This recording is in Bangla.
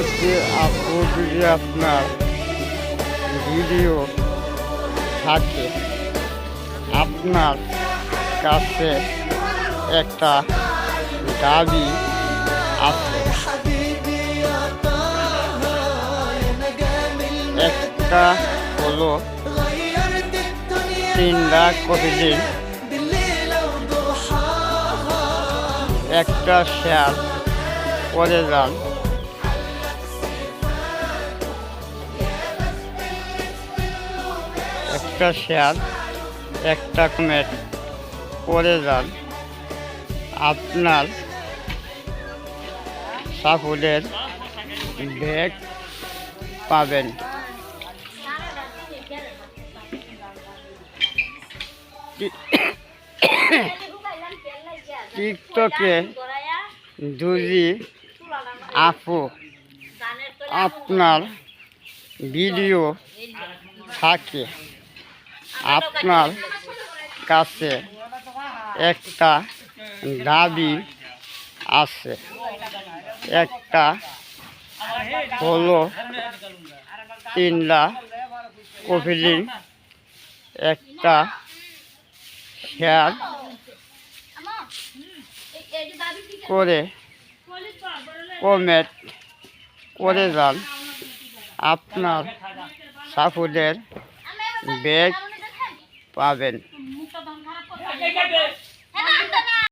যদি আপনার ভিডিও থাকে, আপনার কাছে একটা দাবি আছে। একটা হলো 3 লাখ প্রতিদিন, একটা শেয়ার করে যান। একটা শেয়ার, একটা কমেন্ট করে যান। আপনার সাপোর্টের ব্যাগ পাবেন। টিকটকে যদি আপু আপনার ভিডিও থাকে, আপনার কাছে একটা দাবি আছে। একটা হলো 3 লাখ প্রতিদিন, একটা শেয়ার করে কমেন্ট করে যান। আপনার সাপোর্টের ব্যাগ পাবেন।